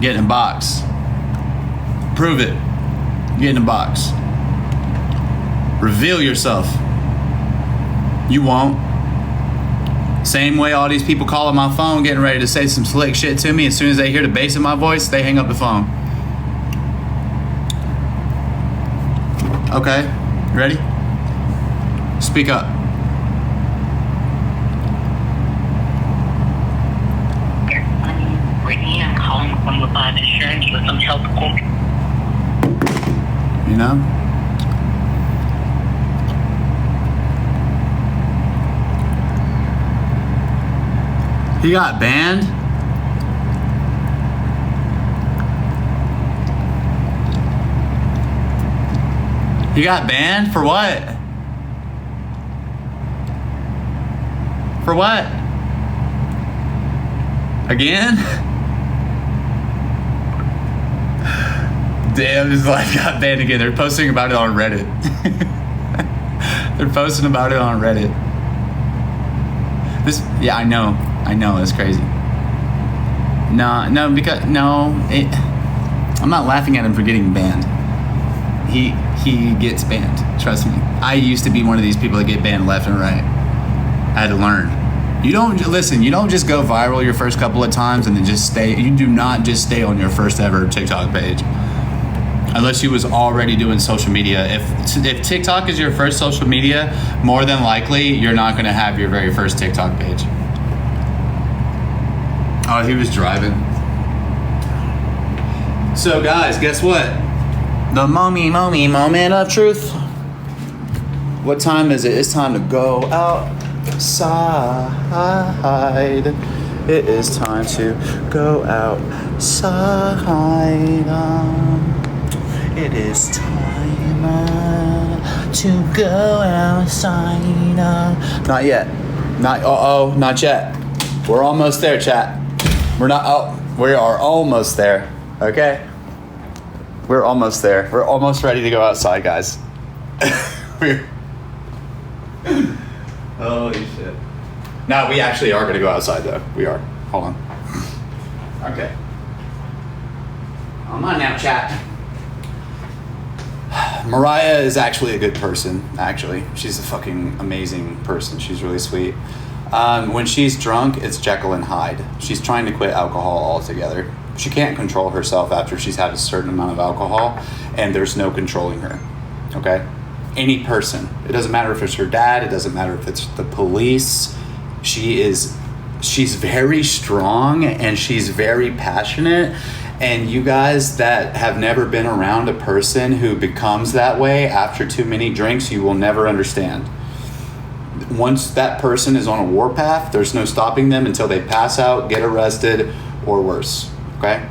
Get in a box. Prove it. Get in a box. Reveal yourself. You won't. Same way all these people calling my phone getting ready to say some slick shit to me. As soon as they hear the bass of my voice, they hang up the phone. Okay, ready? Speak up. Brittany, I'm calling from Revive Insurance with some help. You know? He got banned? He got banned? For what? For what? Again? Damn, this life got banned again. They're posting about it on Reddit. They're posting about it on Reddit. Yeah, I know, it's crazy. I'm not laughing at him for getting banned. He gets banned, trust me. I used to be one of these people that get banned left and right. I had to learn. You don't just go viral your first couple of times and then just stay. You do not just stay on your first ever TikTok page. Unless you was already doing social media. If TikTok is your first social media, more than likely you're not going to have your very first TikTok page. Oh, he was driving. So guys, guess what? The moment of truth. What time is it? It's time to go outside. It is time to go outside. It is time to go outside. Not yet. Not yet. We're almost there, chat. We are almost there. Okay? We're almost there. We're almost ready to go outside, guys. Holy shit. No, we actually are going to go outside, though. We are. Hold on. Okay. Come on now, chat. Mariah is actually a good person, actually. She's a fucking amazing person. She's really sweet. When she's drunk, it's Jekyll and Hyde. She's trying to quit alcohol altogether. She can't control herself after she's had a certain amount of alcohol, and there's no controlling her, okay? Any person. It doesn't matter if it's her dad. It doesn't matter if it's the police. She's very strong, and she's very passionate. And you guys that have never been around a person who becomes that way after too many drinks, you will never understand. Once that person is on a warpath, there's no stopping them until they pass out, get arrested, or worse. Okay?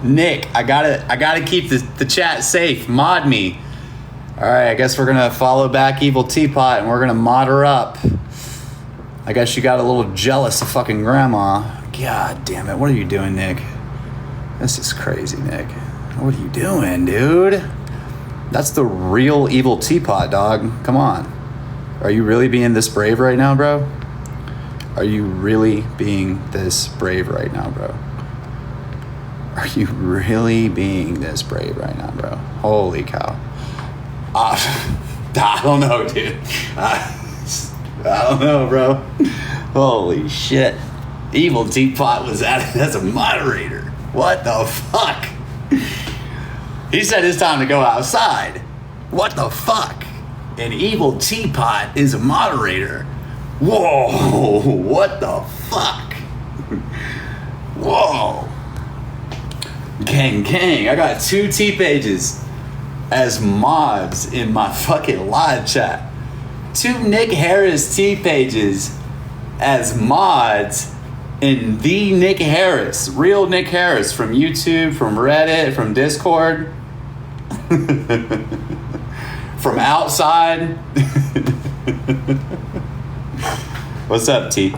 Nick, I gotta keep the chat safe. Mod me. All right, I guess we're gonna follow back Evil Teapot and we're gonna mod her up. I guess you got a little jealous of fucking grandma. God damn it, what are you doing, Nick? This is crazy, Nick. What are you doing, dude? That's the real Evil Teapot, dog. Come on. Are you really being this brave right now, bro? Are you really being this brave right now, bro? Are you really being this brave right now, bro? Holy cow. I don't know, dude. I don't know, bro. Holy shit. Evil Teapot was added as a moderator. What the fuck? He said it's time to go outside. What the fuck? An Evil Teapot is a moderator. Whoa, what the fuck? Whoa. Gang, I got 2 T pages as mods in my fucking live chat. 2 Nick Harris T pages as mods in the Nick Harris, real Nick Harris from YouTube, from Reddit, from Discord, from outside. What's up, T?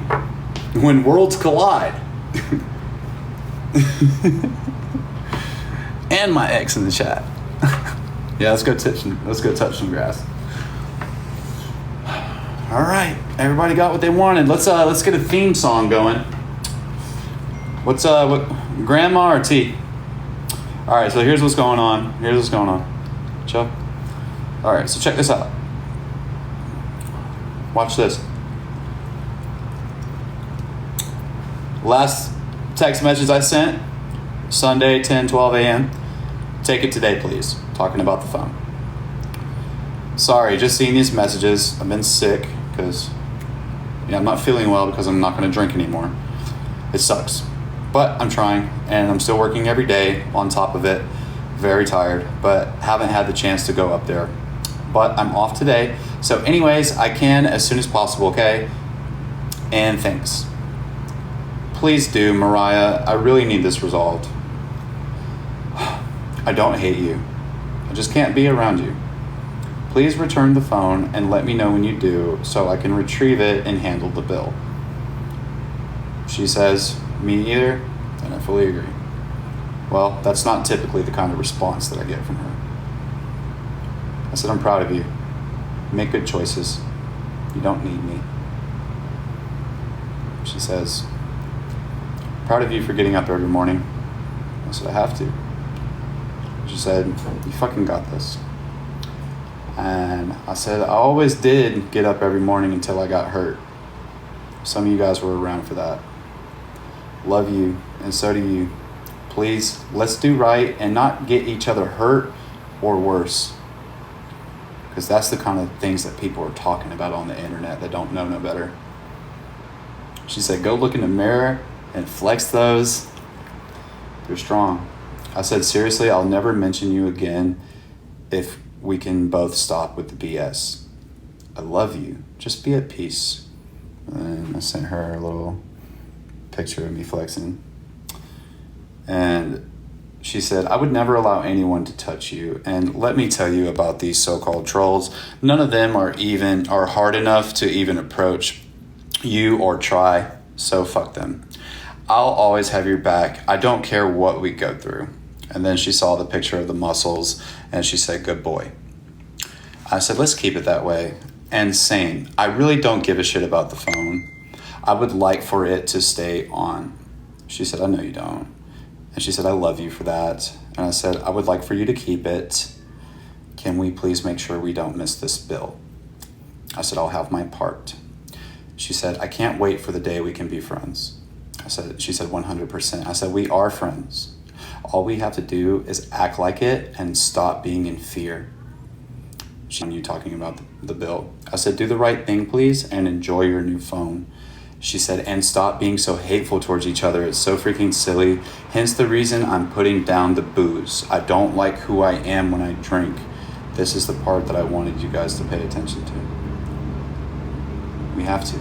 When worlds collide. And my ex in the chat. Yeah, let's go touch some grass. All right, everybody got what they wanted. Let's get a theme song going. What grandma or T? All right, so here's what's going on. Chuck. All right, so check this out. Watch this. Last text message I sent, Sunday, 10:12 a.m. Take it today, please. Talking about the phone. Sorry, just seeing these messages. I've been sick because I'm not feeling well because I'm not going to drink anymore. It sucks. But I'm trying, and I'm still working every day on top of it. Very tired, but haven't had the chance to go up there. But I'm off today. So anyways, I can as soon as possible, okay? And thanks. Please do, Mariah. I really need this resolved. I don't hate you. I just can't be around you. Please return the phone and let me know when you do so I can retrieve it and handle the bill. She says, me either, and I fully agree. Well, that's not typically the kind of response that I get from her. I said, I'm proud of you. Make good choices. You don't need me. She says, proud of you for getting up every morning. I said, I have to. She said, you fucking got this. And I said, I always did get up every morning until I got hurt. Some of you guys were around for that. Love you, and so do you. Please, let's do right and not get each other hurt or worse. Because that's the kind of things that people are talking about on the internet that don't know no better. She said, go look in the mirror and flex those. You're strong. I said, seriously, I'll never mention you again if we can both stop with the BS. I love you. Just be at peace. And I sent her a little picture of me flexing. And she said, I would never allow anyone to touch you. And let me tell you about these so-called trolls. None of them are hard enough to even approach you or try. So fuck them. I'll always have your back. I don't care what we go through. And then she saw the picture of the muscles and she said, good boy. I said, let's keep it that way. And same. I really don't give a shit about the phone. I would like for it to stay on. She said, I know you don't. And she said, I love you for that. And I said, I would like for you to keep it. Can we please make sure we don't miss this bill? I said, I'll have my part. She said, I can't wait for the day we can be friends. She said, 100%. I said, we are friends. All we have to do is act like it and stop being in fear. You talking about the bill. I said, do the right thing, please, and enjoy your new phone. She said, and stop being so hateful towards each other. It's so freaking silly. Hence the reason I'm putting down the booze. I don't like who I am when I drink. This is the part that I wanted you guys to pay attention to. We have to.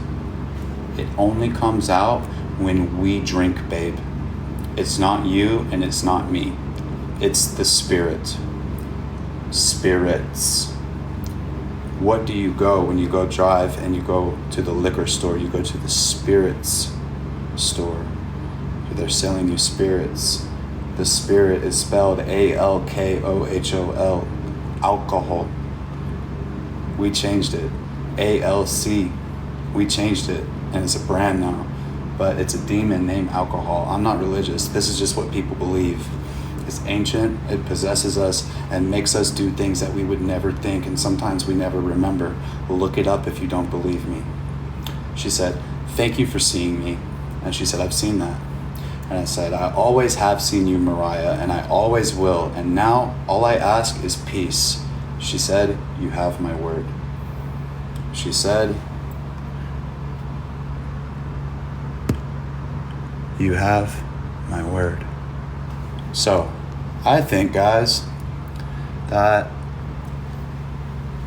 It only comes out when we drink, babe. It's not you and it's not me. It's the spirit. Spirits. What do you go when you go drive and you go to the liquor store? You go to the spirits store. They're selling you spirits. The spirit is spelled ALKOHOL. Alcohol. We changed it. ALC. We changed it. And it's a brand now. But it's a demon named alcohol. I'm not religious. This is just what people believe. It's ancient, it possesses us, and makes us do things that we would never think, and sometimes we never remember. Look it up if you don't believe me. She said, thank you for seeing me. And she said, I've seen that. And I said, I always have seen you, Mariah, and I always will. And now all I ask is peace. She said, you have my word. She said, you have my word. So, I think, guys, that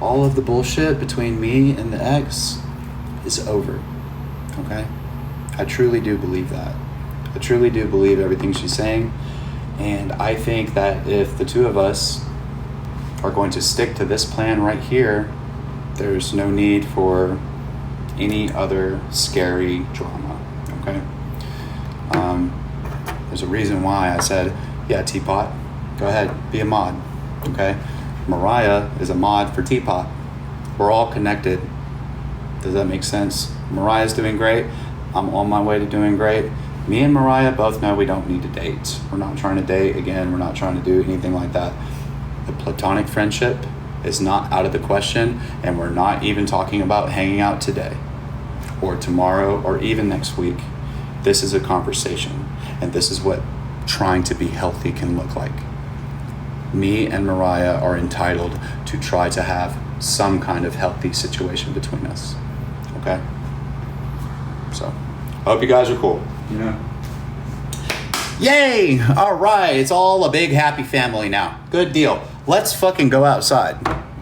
all of the bullshit between me and the ex is over, okay? I truly do believe that. I truly do believe everything she's saying, and I think that if the two of us are going to stick to this plan right here, there's no need for any other scary drama, okay? There's a reason why I said, yeah, Teapot, go ahead, be a mod, okay? Mariah is a mod for Teapot. We're all connected. Does that make sense? Mariah's doing great. I'm on my way to doing great. Me and Mariah both know we don't need to date. We're not trying to date again. We're not trying to do anything like that. The platonic friendship is not out of the question, and we're not even talking about hanging out today or tomorrow or even next week. This is a conversation, and this is what trying to be healthy can look like. Me and Mariah are entitled to try to have some kind of healthy situation between us. Okay? So, I hope you guys are cool. You know? Yay! All right, it's all a big happy family now. Good deal. Let's fucking go outside.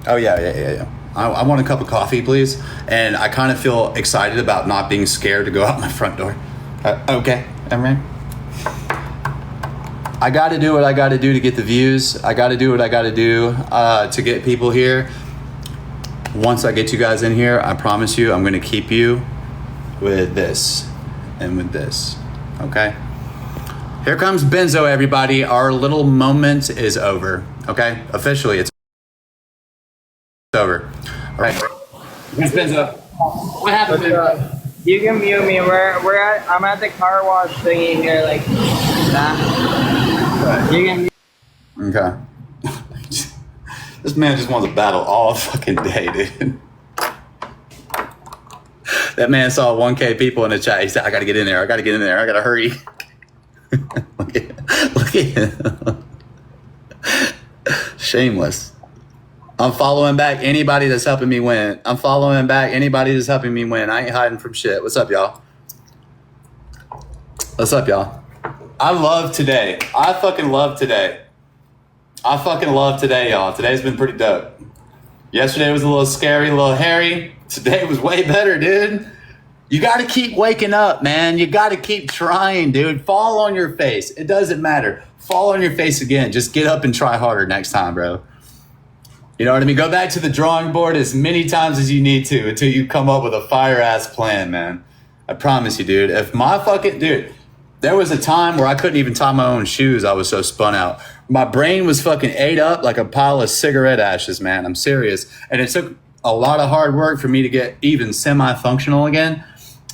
Oh yeah. I want a cup of coffee, please. And I kind of feel excited about not being scared to go out my front door. Okay, all right. I got to do what I got to do to get the views. I got to do what I got to do to get people here. Once I get you guys in here, I promise you I'm going to keep you with this and with this. Okay? Here comes Benzo, everybody. Our little moment is over. Okay? Officially, it's over. All right. Here's Benzo. What happened, man? You can mute me. I'm at the car wash thingy here, like that. You can mute. Okay. This man just wants to battle all fucking day, dude. That man saw 1K people in the chat. He said, I gotta get in there. I gotta hurry. Look at him. Shameless. I'm following back anybody that's helping me win. I ain't hiding from shit. What's up, y'all? I love today. I fucking love today, y'all. Today's been pretty dope. Yesterday was a little scary, a little hairy. Today was way better, dude. You got to keep waking up, man. You got to keep trying, dude. Fall on your face. It doesn't matter. Fall on your face again. Just get up and try harder next time, bro. You know what I mean? Go back to the drawing board as many times as you need to until you come up with a fire-ass plan, man. I promise you, dude. There was a time where I couldn't even tie my own shoes. I was so spun out. My brain was fucking ate up like a pile of cigarette ashes, man. I'm serious. And it took a lot of hard work for me to get even semi-functional again.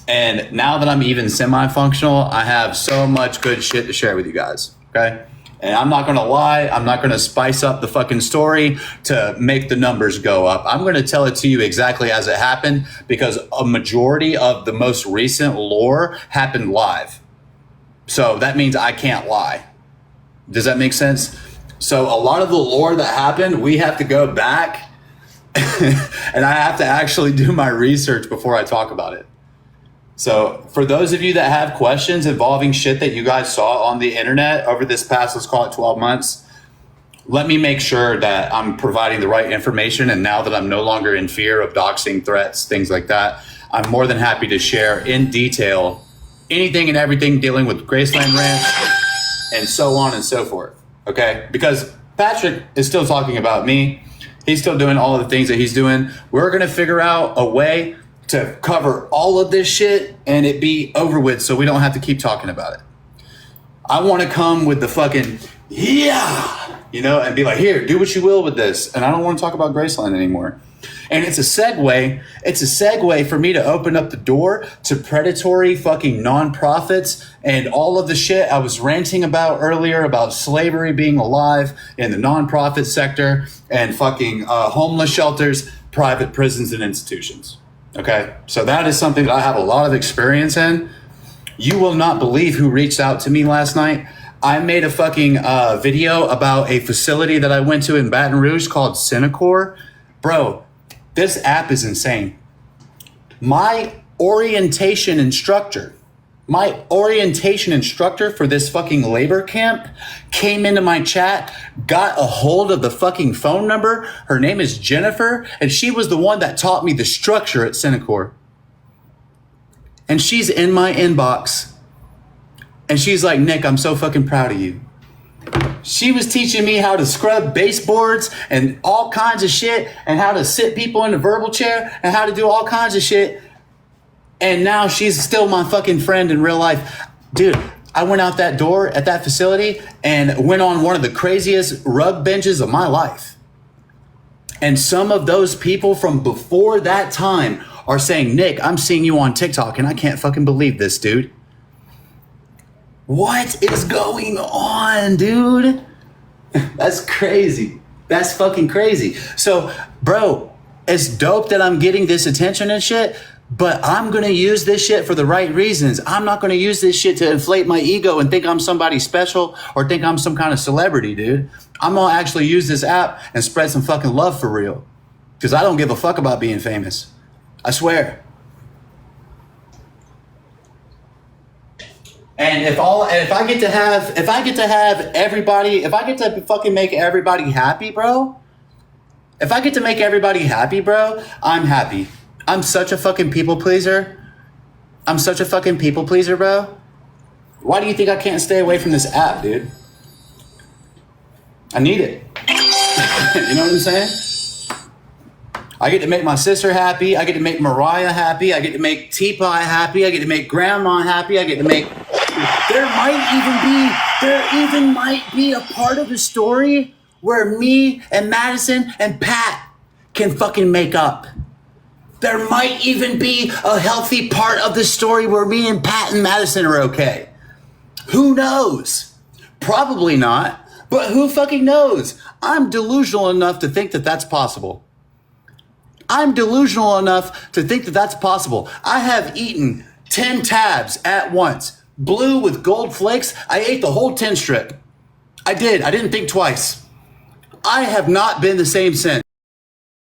And now that I'm even semi-functional, I have so much good shit to share with you guys, okay? And I'm not going to lie. I'm not going to spice up the fucking story to make the numbers go up. I'm going to tell it to you exactly as it happened because a majority of the most recent lore happened live. So that means I can't lie. Does that make sense? So a lot of the lore that happened, we have to go back and I have to actually do my research before I talk about it. So for those of you that have questions involving shit that you guys saw on the internet over this past, let's call it 12 months, let me make sure that I'm providing the right information. And now that I'm no longer in fear of doxing, threats, things like that, I'm more than happy to share in detail anything and everything dealing with Graceland Ranch and so on and so forth. Okay? Because Patrick is still talking about me. He's still doing all of the things that he's doing. We're going to figure out a way to cover all of this shit and it be over with so we don't have to keep talking about it. I want to come with the fucking, yeah, and be like, here, do what you will with this. And I don't want to talk about Graceland anymore. And it's a segue for me to open up the door to predatory fucking nonprofits and all of the shit I was ranting about earlier about slavery being alive in the nonprofit sector and fucking homeless shelters, private prisons and institutions. Okay, so that is something that I have a lot of experience in. You will not believe who reached out to me last night. I made a fucking video about a facility that I went to in Baton Rouge called Cinecor. Bro, this app is insane. My orientation instructor for this fucking labor camp came into my chat, got a hold of the fucking phone number. Her name is Jennifer, and she was the one that taught me the structure at Cinecor. And she's in my inbox. And she's like, Nick, I'm so fucking proud of you. She was teaching me how to scrub baseboards and all kinds of shit and how to sit people in the verbal chair and how to do all kinds of shit. And now she's still my fucking friend in real life. Dude, I went out that door at that facility and went on one of the craziest rug benches of my life. And some of those people from before that time are saying, Nick, I'm seeing you on TikTok and I can't fucking believe this, dude. What is going on, dude? That's crazy. That's fucking crazy. So, bro, it's dope that I'm getting this attention and shit, but I'm going to use this shit for the right reasons. I'm not going to use this shit to inflate my ego and think I'm somebody special or think I'm some kind of celebrity, dude. I'm going to actually use this app and spread some fucking love for real. Because I don't give a fuck about being famous. I swear. And if I get to have everybody, if I get to fucking make everybody happy, bro. If I get to make everybody happy, bro, I'm happy. I'm such a fucking people pleaser. I'm such a fucking people pleaser, bro. Why do you think I can't stay away from this app, dude? I need it. You know what I'm saying? I get to make my sister happy. I get to make Mariah happy. I get to make Teapot happy. I get to make Grandma happy. I get to make... There even might be a part of the story where me and Madison and Pat can fucking make up. There might even be a healthy part of the story where me and Pat and Madison are okay. Who knows? Probably not, but who fucking knows? I'm delusional enough to think that that's possible. I'm delusional enough to think that that's possible. I have eaten 10 tabs at once. Blue with gold flakes. I ate the whole 10 strip. I did. I didn't think twice. I have not been the same since.